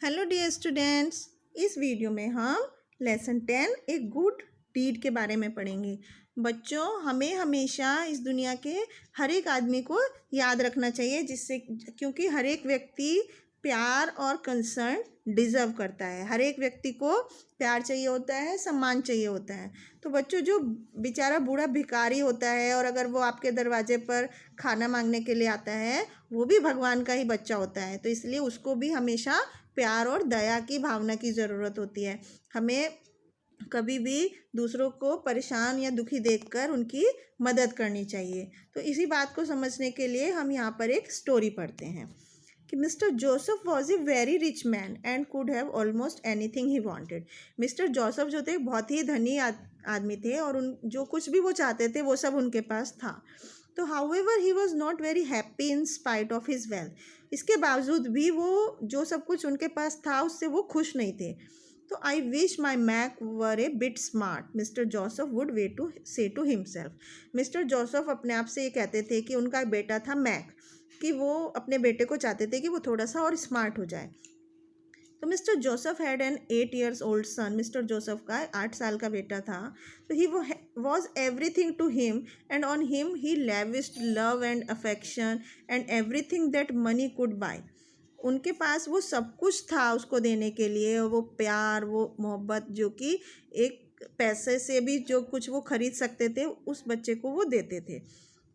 Hello dear students, इस video में हम लेसन 10 एक गुड डीड के बारे में पढ़ेंगे। बच्चों, हमें हमेशा इस दुनिया के हर एक आदमी को याद रखना चाहिए, जिससे क्योंकि हर एक व्यक्ति प्यार और कंसर्न डिज़र्व करता है। हर एक व्यक्ति को प्यार चाहिए होता है, सम्मान चाहिए होता है। तो बच्चों, जो बेचारा बूढ़ा भिखारी होता है और अगर वो आपके दरवाजे पर खाना मांगने के लिए आता है, वो भी भगवान का ही बच्चा होता है। तो इसलिए उसको भी हमेशा प्यार और दया की भावना की ज़रूरत होती है। हमें कभी भी दूसरों को परेशान या दुखी देखकर उनकी मदद करनी चाहिए। तो इसी बात को समझने के लिए हम यहाँ पर एक स्टोरी पढ़ते हैं कि mister Joseph was a very rich man and could have almost anything he wanted. Mister Joseph जो थे बहुत ही धनी आदमी थे और उन जो कुछ भी वो चाहते थे वो सब उनके पास था। तो however he was not very happy in spite of his wealth. इसके बावजूद भी वो जो सब कुछ उनके पास था उससे वो खुश नहीं थे। तो I wish my Mac were a bit smart, mister Joseph would way to say to himself. Mister Joseph अपने आप से ये कहते थे कि उनका एक बेटा था मैक, कि वो अपने बेटे को चाहते थे कि वो थोड़ा सा और स्मार्ट हो जाए। तो mister Joseph had an 8 years old son. Mister Joseph का 8 साल का बेटा था। तो he was everything to him and on him he lavished love and affection and everything that money could buy. उनके पास वो सब कुछ था उसको देने के लिए, वो प्यार, वो मोहब्बत जो कि एक पैसे से भी जो कुछ वो खरीद सकते थे उस बच्चे को वो देते थे।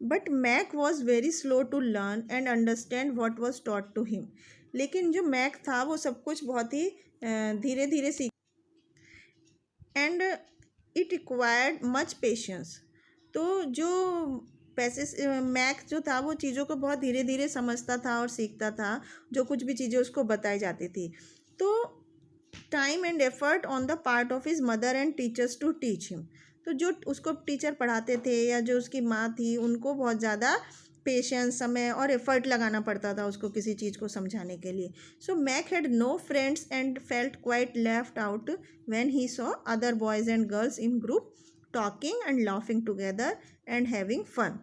But Mac was very slow to learn and understand what was taught to him. लेकिन जो मैक था वो सब कुछ बहुत ही धीरे धीरे सीख and it required much patience. तो जो मैक जो था वो चीज़ों को बहुत धीरे धीरे समझता था और सीखता था, जो कुछ भी चीज़ें उसको बताई जाती थी। तो time and effort on the part of his mother and teachers to teach him. तो जो उसको टीचर पढ़ाते थे या जो उसकी माँ थी, उनको बहुत ज़्यादा पेशेंस, समय और एफर्ट लगाना पड़ता था उसको किसी चीज़ को समझाने के लिए। So Mac had no friends and felt quite left out when he saw other boys and girls in group talking and laughing together and having fun.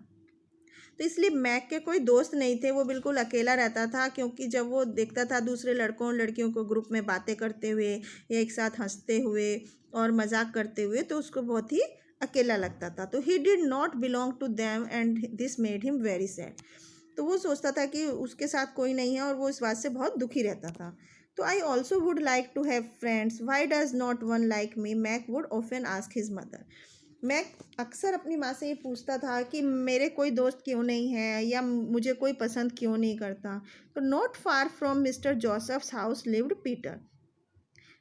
तो इसलिए मैक के कोई दोस्त नहीं थे, वो बिल्कुल अकेला रहता था, क्योंकि जब वो देखता था दूसरे लड़कों और लड़कियों को ग्रुप में बातें करते हुए या एक साथ हंसते हुए और मजाक करते हुए, तो उसको बहुत ही अकेला लगता था। तो he did not belong to them and this made him very sad. तो वो सोचता था कि उसके साथ कोई नहीं है और वो इस बात से बहुत दुखी रहता था। तो I also would like to have friends, why does not one like me, Mac would often ask his mother. मैं अक्सर अपनी माँ से ये पूछता था कि मेरे कोई दोस्त क्यों नहीं है या मुझे कोई पसंद क्यों नहीं करता। तो not far from mister Joseph's house lived Peter.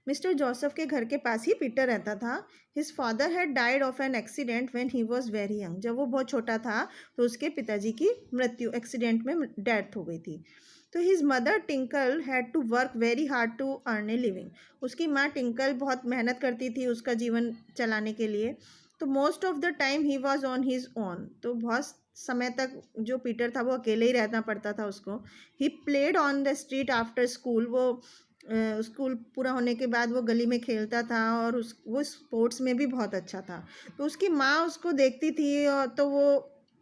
Mister Joseph के घर के पास ही पीटर रहता था। His father had died of an accident when he was very young. जब वो बहुत छोटा था तो उसके पिताजी की मृत्यु, एक्सीडेंट में डेथ हो गई थी। तो his mother Tinkle had to work very hard to earn a living. उसकी माँ टिंकल बहुत मेहनत करती थी उसका जीवन चलाने के लिए। तो most of the time he was on his own. तो बहुत समय तक जो पीटर था वो अकेले ही रहना पड़ता था उसको। He played on the street after school. वो स्कूल पूरा होने के बाद वो गली में खेलता था और वो स्पोर्ट्स में भी बहुत अच्छा था। तो उसकी माँ उसको देखती थी और तो वो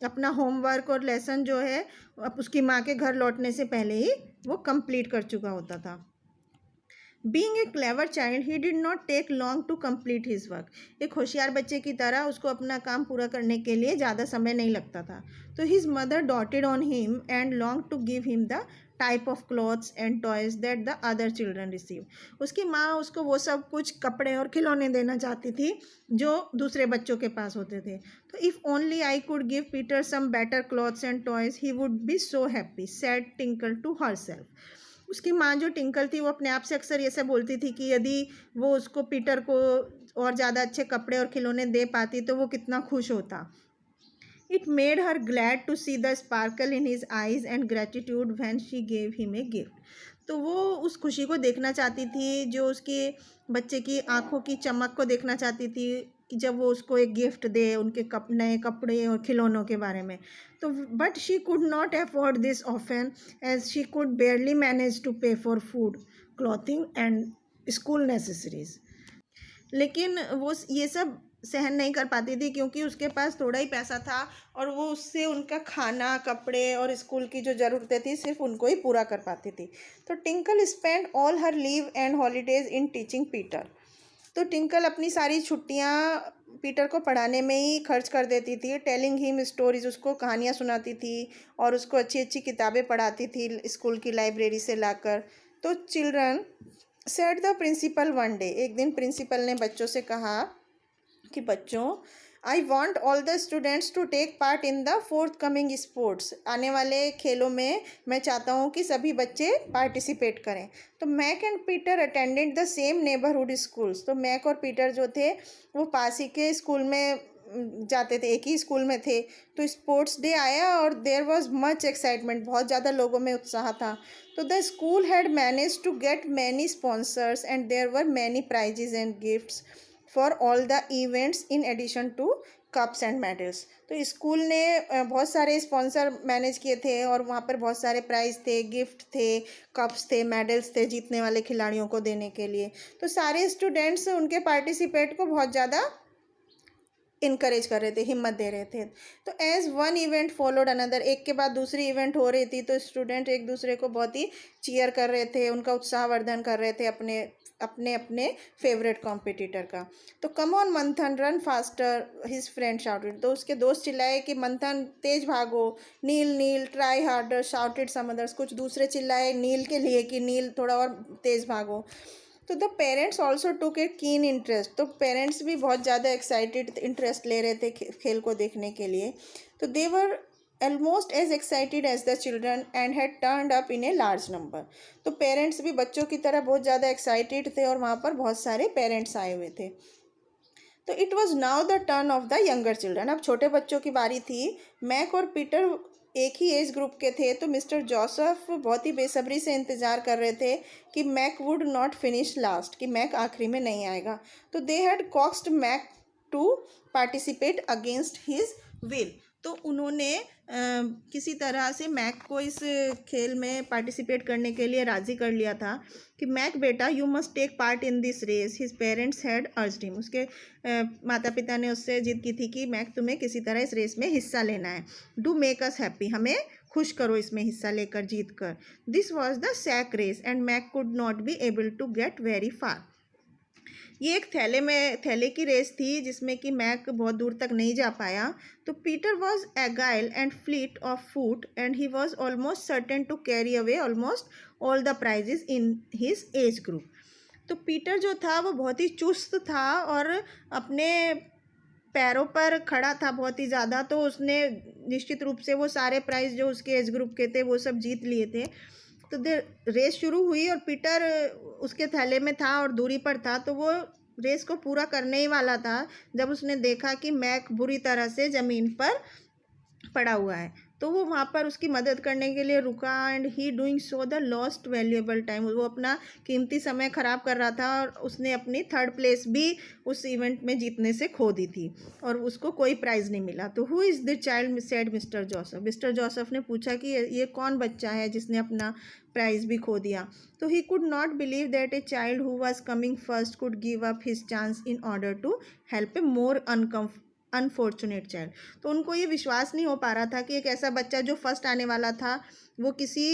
अपना होमवर्क और लेसन जो है अब उसकी माँ के घर लौटने से पहले ही वो कंप्लीट कर चुका होता था। Being a clever child he did not take long to complete his work. एक होशियार बच्चे की तरह उसको अपना काम पूरा करने के लिए ज़्यादा समय नहीं लगता था। तो his mother doted on him and long to give him the type of clothes and toys that the other children receive. उसकी माँ उसको वो सब कुछ कपड़े और खिलौने देना चाहती थी जो दूसरे बच्चों के पास होते थे। तो if only I could give Peter some better clothes and toys he would be so happy, said Tinkle to herself. उसकी माँ जो टिंकल थी वो अपने आप से अक्सर ये सब बोलती थी कि यदि वो उसको पीटर को और ज़्यादा अच्छे कपड़े और खिलौने दे पाती तो वो कितना खुश होता। It made her glad to see the sparkle in his eyes and gratitude when she gave him a gift. तो वो उस खुशी को देखना चाहती थी, जो उसके बच्चे की आंखों की चमक को देखना चाहती थी कि जब वो उसको एक गिफ्ट दे उनके नए कपड़े और खिलौनों के बारे में। तो but she could not afford this often as she could barely manage to pay for food, clothing and school necessities. लेकिन वो ये सब सहन नहीं कर पाती थी, क्योंकि उसके पास थोड़ा ही पैसा था और वो उससे उनका खाना, कपड़े और स्कूल की जो ज़रूरतें थी सिर्फ उनको ही पूरा कर पाती थी। तो tinkle spend all her leave and holidays in teaching Peter. तो टिंकल अपनी सारी छुट्टियां पीटर को पढ़ाने में ही खर्च कर देती थी। टेलिंग हिम स्टोरीज, उसको कहानियाँ सुनाती थी और उसको अच्छी अच्छी किताबें पढ़ाती थी स्कूल की लाइब्रेरी से लाकर। तो children said the principal one day, एक दिन प्रिंसिपल ने बच्चों से कहा कि बच्चों, I want all the students to take part in the forthcoming sports. आने वाले खेलों में मैं चाहता हूँ कि सभी बच्चे पार्टिसिपेट करें। तो Mac and Peter attended the same neighbourhood schools. तो मैक और पीटर जो थे वो पास ही के स्कूल में जाते थे, एक ही स्कूल में थे। तो स्पोर्ट्स डे आया और देयर वॉज मच एक्साइटमेंट, बहुत ज़्यादा लोगों में उत्साह था। तो the school had manage to get many sponsors and there were many prizes and gifts for all the events in addition to cups and medals. तो स्कूल ने बहुत सारे स्पॉन्सर मैनेज किए थे और वहाँ पर बहुत सारे प्राइज़ थे, गिफ्ट थे, कप्स थे, मेडल्स थे जीतने वाले खिलाड़ियों को देने के लिए। तो सारे स्टूडेंट्स उनके पार्टिसिपेट को बहुत ज़्यादा इनकरेज कर रहे थे, हिम्मत दे रहे थे। तो as one event followed another, एक के बाद दूसरी इवेंट हो रही थी, तो स्टूडेंट एक दूसरे को बहुत ही चीयर कर रहे थे, उनका उत्साहवर्धन कर रहे थे अपने अपने अपने फेवरेट कॉम्पिटिटर का। तो come on Manthan, run faster, his friend shouted. तो उसके दोस्त चिल्लाए कि मंथन तेज भागो। Neel Neel try harder shouted some others, कुछ दूसरे चिल्लाए नील के लिए कि नील थोड़ा और तेज भागो। तो the parents also took A keen interest. तो पेरेंट्स भी बहुत ज़्यादा एक्साइटेड, इंटरेस्ट ले रहे थे खेल को देखने के लिए। तो दे वर almost as excited as the children and had turned up in a large number। तो पेरेंट्स भी बच्चों की तरह बहुत ज़्यादा एक्साइटेड थे और वहाँ पर बहुत सारे पेरेंट्स आए हुए थे। तो it was now the turn off the younger children. अब छोटे बच्चों की बारी थी। मैक और पीटर एक ही एज ग्रुप के थे। तो मिस्टर जोसेफ बहुत ही बेसब्री से इंतज़ार कर रहे थे कि Mac would not finish last, कि मैक आखिरी में नहीं आएगा। तो they had coaxed Mac to participate against his will. तो उन्होंने किसी तरह से मैक को इस खेल में पार्टिसिपेट करने के लिए राज़ी कर लिया था कि मैक बेटा, you must take part in this race, his parents had urged him. उसके माता पिता ने उससे जिद की थी कि मैक तुम्हें किसी तरह इस रेस में हिस्सा लेना है। डू मेक अस हैप्पी, हमें खुश करो इसमें हिस्सा लेकर, जीत कर। This was the sack race and Mac could not be able to get very far. ये एक थैले की रेस थी जिसमें कि मैक बहुत दूर तक नहीं जा पाया। तो Peter was agile and fleet of foot and he was almost certain to carry away almost all the prizes in his age group. तो पीटर जो था वो बहुत ही चुस्त था और अपने पैरों पर खड़ा था बहुत ही ज़्यादा। तो उसने निश्चित रूप से वो सारे प्राइज़ जो उसके एज ग्रुप के थे वो सब जीत लिए थे। तो रेस शुरू हुई और पीटर उसके थैले में था और दूरी पर था। तो वो रेस को पूरा करने ही वाला था जब उसने देखा कि मैक बुरी तरह से ज़मीन पर पड़ा हुआ है। तो वो वहाँ पर उसकी मदद करने के लिए रुका and he doing so the lost valuable time. वो अपना कीमती समय ख़राब कर रहा था और उसने अपनी थर्ड प्लेस भी उस इवेंट में जीतने से खो दी थी और उसको कोई प्राइज़ नहीं मिला। तो who is the child, said mister Joseph. Mister Joseph ने पूछा कि ये कौन बच्चा है जिसने अपना प्राइज़ भी खो दिया। तो he could not believe that a child who was coming first could give up his chance in order to help a more unfortunate child. तो उनको ये विश्वास नहीं हो पा रहा था कि एक ऐसा बच्चा जो फर्स्ट आने वाला था वो किसी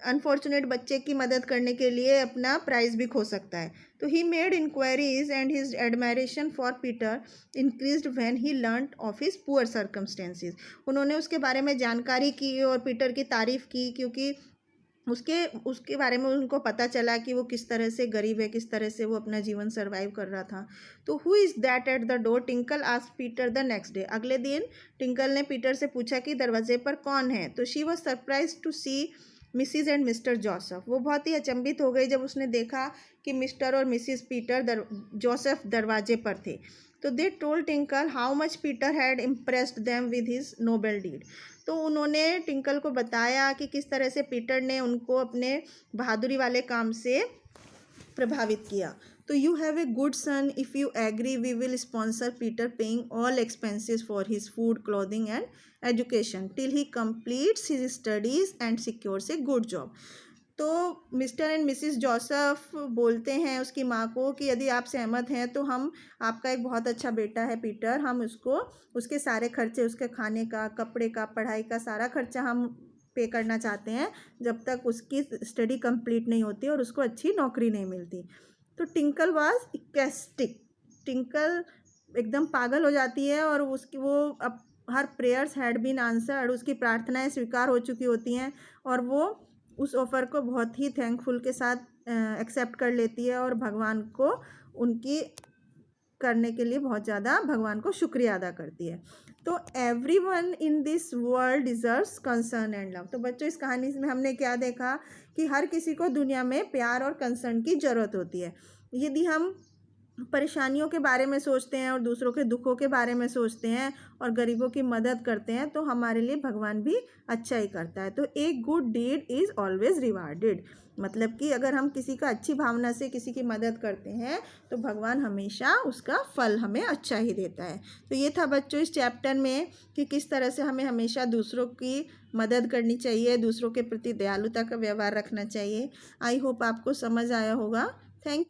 अनफॉर्चुनेट बच्चे की मदद करने के लिए अपना प्राइज़ भी खो सकता है। तो he made enquiries and his admiration for Peter increased when he learned of his poor circumstances. उन्होंने उसके बारे में जानकारी की और पीटर की तारीफ़ की, क्योंकि उसके बारे में उनको पता चला कि वो किस तरह से गरीब है, किस तरह से वो अपना जीवन सर्वाइव कर रहा था। तो who is that at the door, tinkle asked Peter the next day. अगले दिन टिंकल ने पीटर से पूछा कि दरवाजे पर कौन है। तो she was surprise to see Mrs and Mr Joseph. वो बहुत ही अचंभित हो गई जब उसने देखा कि मिस्टर और मिसिज पीटर जोसेफ दरवाजे पर थे। तो they told Tinkle how much Peter had impressed them with his noble deed. तो उन्होंने टिंकल को बताया कि किस तरह से पीटर ने उनको अपने बहादुरी वाले काम से प्रभावित किया। तो you have a good son, if you agree we will sponsor Peter paying all expenses for his food, clothing and education till he completes his studies and secures a good job. तो Mr and Mrs Joseph बोलते हैं उसकी माँ को कि यदि आप सहमत हैं तो हम, आपका एक बहुत अच्छा बेटा है पीटर, हम उसको उसके सारे खर्चे, उसके खाने का, कपड़े का, पढ़ाई का सारा खर्चा हम पे करना चाहते हैं जब तक उसकी स्टडी कंप्लीट नहीं होती और उसको अच्छी नौकरी नहीं मिलती। तो टिंकल वाज इक्वेस्टिक, टिंकल एकदम पागल हो जाती है और उसकी वो अब her prayers had been answered, उसकी प्रार्थनाएं स्वीकार हो चुकी होती हैं और वो उस ऑफ़र को बहुत ही थैंकफुल के साथ एक्सेप्ट कर लेती है और भगवान को उनकी करने के लिए बहुत ज़्यादा भगवान को शुक्रिया अदा करती है। तो everyone in this world deserves concern and love. तो बच्चों इस कहानी में हमने क्या देखा कि हर किसी को दुनिया में प्यार और कंसर्न की ज़रूरत होती है। यदि हम परेशानियों के बारे में सोचते हैं और दूसरों के दुखों के बारे में सोचते हैं और गरीबों की मदद करते हैं तो हमारे लिए भगवान भी अच्छा ही करता है। तो एक good deed is always rewarded, मतलब कि अगर हम किसी का अच्छी भावना से किसी की मदद करते हैं तो भगवान हमेशा उसका फल हमें अच्छा ही देता है। तो ये था बच्चों इस चैप्टर में कि किस तरह से हमें हमेशा दूसरों की मदद करनी चाहिए, दूसरों के प्रति दयालुता का व्यवहार रखना चाहिए। आई होप आपको समझ आया होगा। थैंक